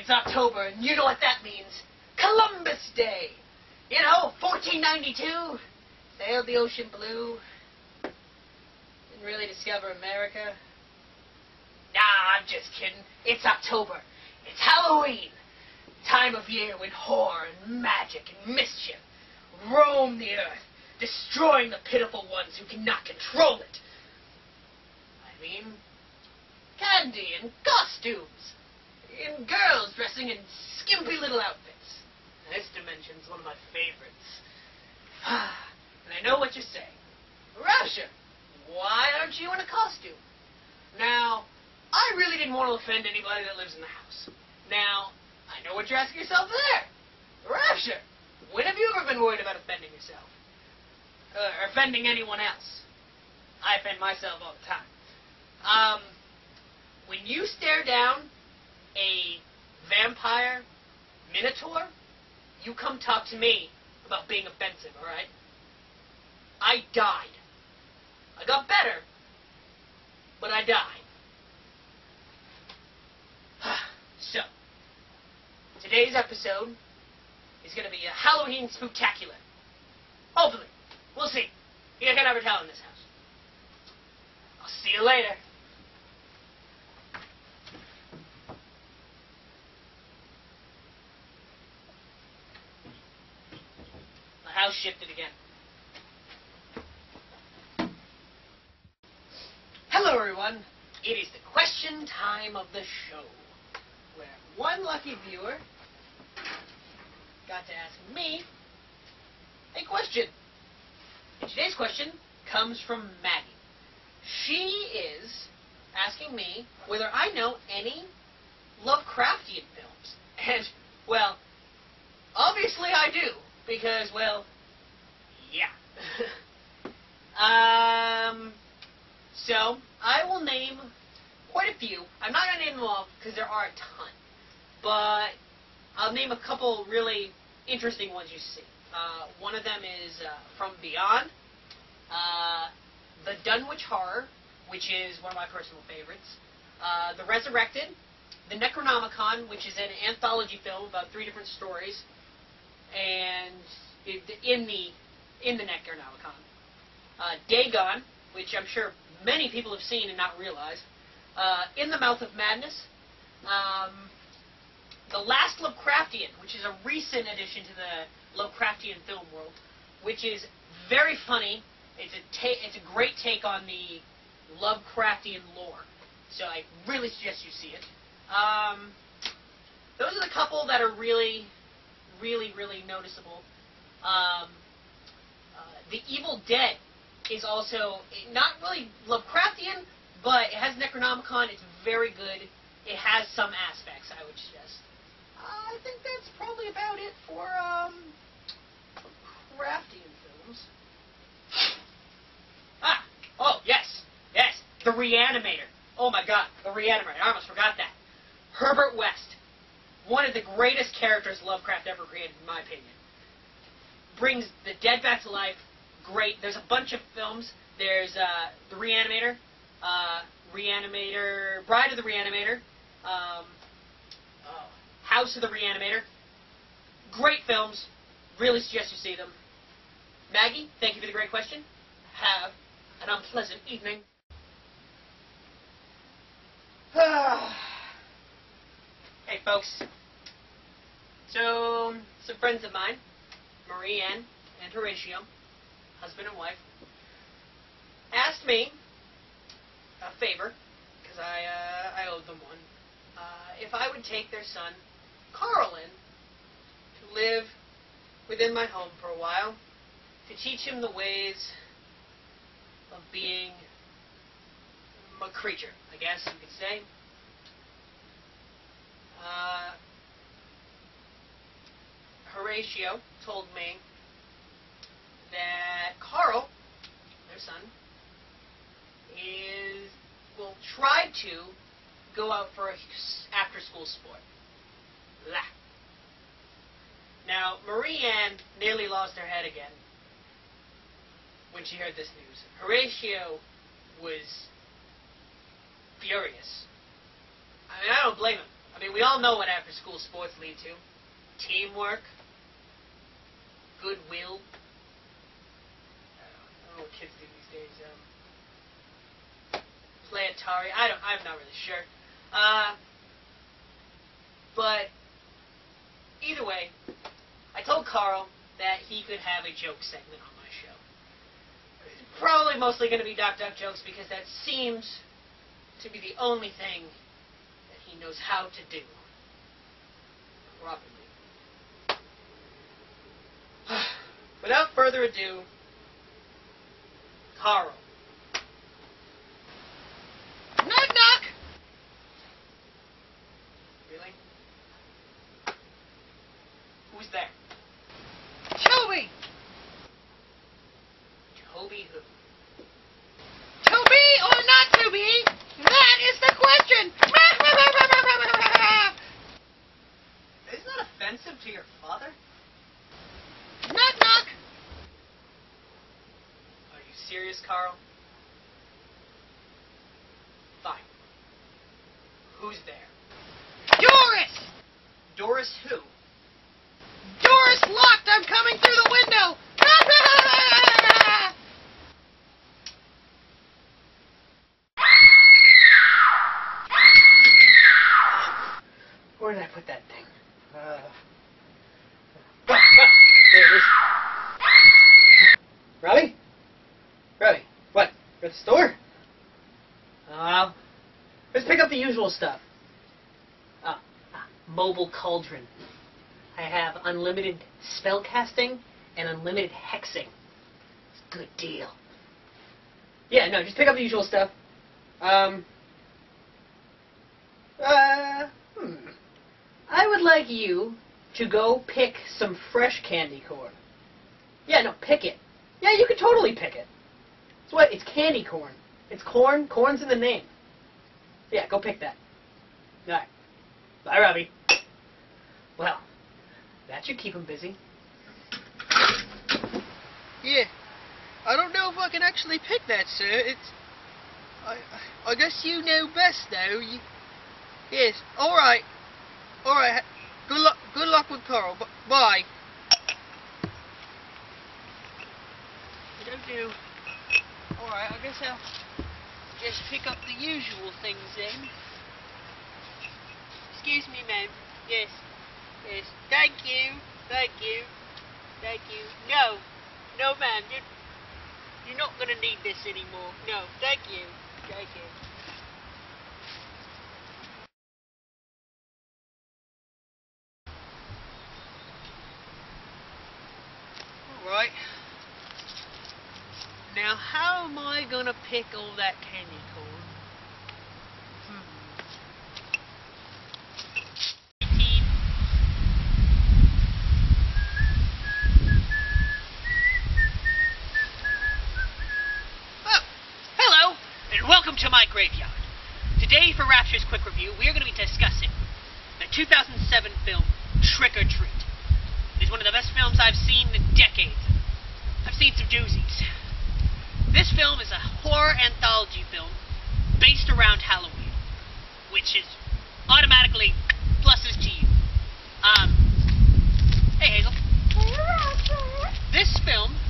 It's October, and you know what that means. Columbus Day. You know, 1492. Sailed the ocean blue. Didn't really discover America. Nah, I'm just kidding. It's October. It's Halloween. Time of year when horror and magic and mischief roam the earth, destroying the pitiful ones who cannot control it. I mean, candy and costumes, and girls dressing in skimpy little outfits. This dimension's one of my favorites. And I know what you're saying. Rapture, why aren't you in a costume? Now, I really didn't want to offend anybody that lives in the house. Now, I know what you're asking yourself there. Rapture, when have you ever been worried about offending yourself? Or offending anyone else? I offend myself all the time. When you stare down a vampire minotaur, you come talk to me about being offensive, alright? I died. I got better, but I died. So, today's episode is going to be a Halloween spooktacular. Hopefully. We'll see. You can never tell in this house. I'll see you later. The house shifted again. Hello, everyone. It is the question time of the show, where one lucky viewer got to ask me a question. And today's question comes from Maggie. She is asking me whether I know any Lovecraftian films. And, well, obviously I do, because, well, yeah. So, I will name quite a few. I'm not going to name them all, because there are a ton. But I'll name a couple really interesting ones you see. One of them is From Beyond, The Dunwich Horror, which is one of my personal favorites, The Resurrected, The Necronomicon, which is an anthology film about 3 different stories, and in the Necronomicon, Dagon, which I'm sure many people have seen and not realized, In the Mouth of Madness, The Last Lovecraftian, which is a recent addition to the Lovecraftian film world, which is very funny. It's a great take on the Lovecraftian lore. So I really suggest you see it. Those are the couple that are really, really, really noticeable. The Evil Dead is also not really Lovecraftian, but it has Necronomicon. It's very good. It has some aspects, I would suggest. I think that's probably about it for Craftian films. Oh, yes, The Reanimator. Oh my god, The Reanimator. I almost forgot that. Herbert West, one of the greatest characters Lovecraft ever created, in my opinion. Brings the dead back to life. Great. There's a bunch of films. There's The Reanimator, Bride of the Reanimator, House of the Reanimator. Great films. Really suggest you see them. Maggie, thank you for the great question. Have an unpleasant evening. Hey, folks. So, some friends of mine, Marie Ann and Horatio, husband and wife, asked me a favor, because I owed them one, if I would take their son, Carl, in to live within my home for a while, to teach him the ways of being a creature, I guess you could say. Horatio told me that Carl, their son, will try to go out for an after-school sport. Blah. Now, Marie Ann nearly lost her head again when she heard this news. Horatio was furious. I mean, I don't blame him. I mean, we all know what after-school sports lead to. Teamwork. Goodwill. I don't know what kids do these days. Play Atari. I'm not really sure. But either way, I told Carl that he could have a joke segment on my show. It's probably mostly going to be Doc Duck jokes because that seems to be the only thing that he knows how to do properly. Without further ado, Carl. Knock, knock! Really? Who's there? Toby! Toby who? Toby or not Toby? That is the question! Isn't that offensive to your father? Knock, knock! Are you serious, Carl? Fine. Who's there? Doris! Doris who? Doris locked! I'm coming through the window! Where did I put that thing? There it is. Robbie? Robbie, what? You're at the store? Let's pick up the usual stuff. Mobile cauldron. I have unlimited spell casting and unlimited hexing. It's a good deal. Yeah, no, just pick up the usual stuff. I would like you to go pick some fresh candy corn. Yeah, no, pick it. Yeah, you could totally pick it. It's what? It's candy corn. It's corn. Corn's in the name. Yeah, go pick that. Alright. Bye, Robbie. Well, that should keep him busy. Yeah. I don't know if I can actually pick that, sir. It's... I guess you know best, though. Yes. Alright. Alright. Good luck with Carl. Bye. Do. Alright, I guess I'll just pick up the usual things then. Excuse me, ma'am. Yes. Yes. Thank you. Thank you. Thank you. No. No, ma'am. You're not going to need this anymore. No. Thank you. Thank you. Alright. Now, how am I gonna pick all that candy corn? Oh, hello, and welcome to my graveyard. Today, for Rapture's quick review, we are going to be discussing the 2007 film Trick or Treat. It is one of the best films I've seen in decades. I've seen some doozies. This film is a horror anthology film based around Halloween, which is automatically pluses to you. Hey Hazel. This film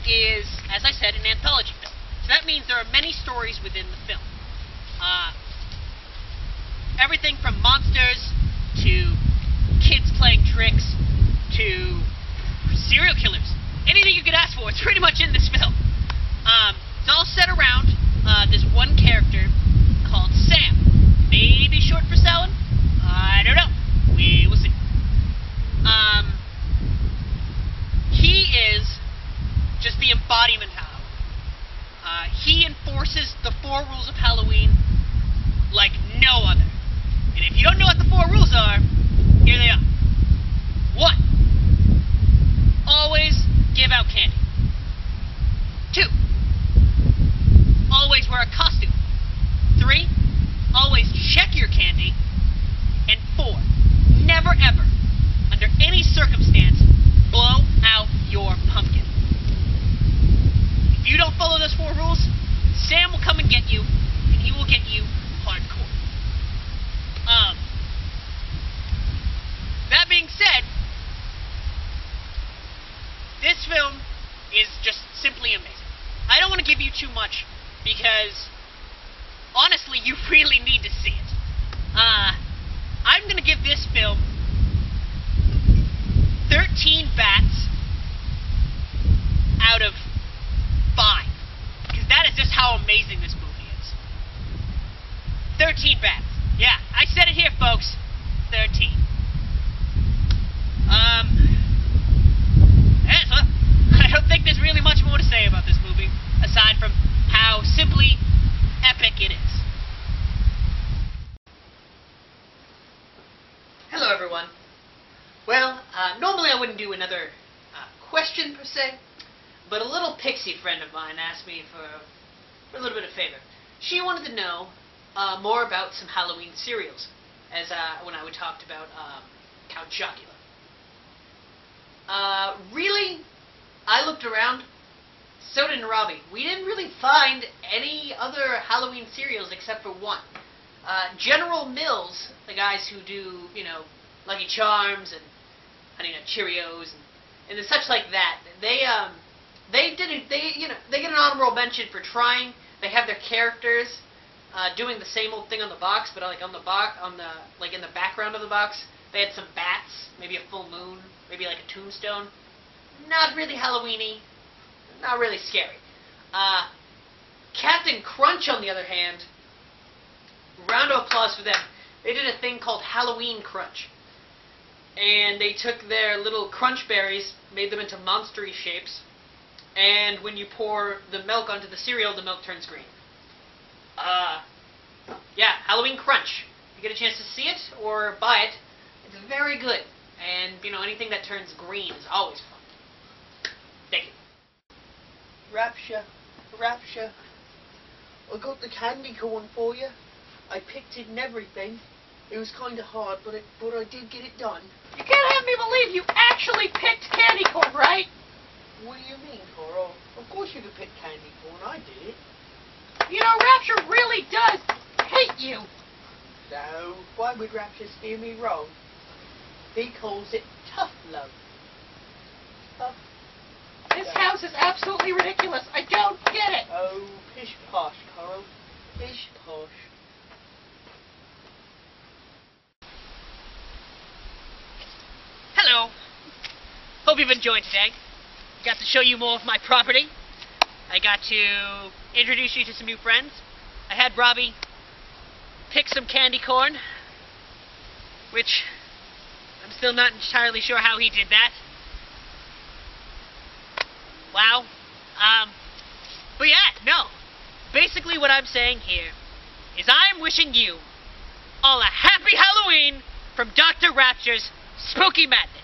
is, as I said, an anthology film. So that means there are many stories within the film. Everything from monsters to kids playing tricks to serial killers. Anything you could ask for, it's pretty much in this film. It's all set around this one character called Sam. Maybe short for Salad? I don't know. We will see. He is just the embodiment of Halloween. He enforces the 4 rules of Halloween like no other. And if you don't know what the 4 rules are, here they are. 1. Always give out candy. 2. Always wear a costume. 3. Always check your candy. And 4. Never ever, under any circumstance, blow out your pumpkin. If you don't follow those 4 rules, Sam will come and get you, and he will get you hardcore. this film is just simply amazing. I don't want to give you too much because, honestly, you really need to see it. I'm going to give this film 13 bats out of 5. Because that is just how amazing this movie is. 13 bats. Yeah, I said it here, folks. 13. Yeah, so I don't think there's really much more to say about this movie, aside from how simply epic it is. Hello, everyone. Well, normally I wouldn't do another question per se, but a little pixie friend of mine asked me for a little bit of favor. She wanted to know more about some Halloween cereals, as when I talked about Count Chocula. Really, I looked around. So did Robbie. We didn't really find any other Halloween cereals except for one. General Mills, the guys who do, you know, Lucky Charms and Honey Nut Cheerios and such like that, they get an honorable mention for trying. They have their characters doing the same old thing on the box, but like in the background of the box, they had some bats, maybe a full moon, maybe like a tombstone. Not really Halloweeny, not really scary. Captain Crunch, on the other hand, round of applause for them. They did a thing called Halloween Crunch. And they took their little crunch berries, made them into monster-y shapes, and when you pour the milk onto the cereal, the milk turns green. Yeah, Halloween Crunch. If you get a chance to see it or buy it, it's very good. And, you know, anything that turns green is always fun. Thank you. Rapture, I got the candy corn for you. I picked it and everything. It was kind of hard, but I did get it done. You can't have me believe you actually picked candy corn, right? What do you mean, Carl? Of course you could pick candy corn. I did. You know, Rapture really does hate you. So, why would Rapture steer me wrong? He calls it tough love. Tough This love. house is absolutely ridiculous. I don't get it. Oh, pish posh, Carl. Pish posh. Hello. Hope you've enjoyed today. I got to show you more of my property. I got to introduce you to some new friends. I had Robbie pick some candy corn, which I'm still not entirely sure how he did that. Wow. But yeah, no. Basically what I'm saying here is I'm wishing you all a happy Halloween from Dr. Rapture's Spooky Madness.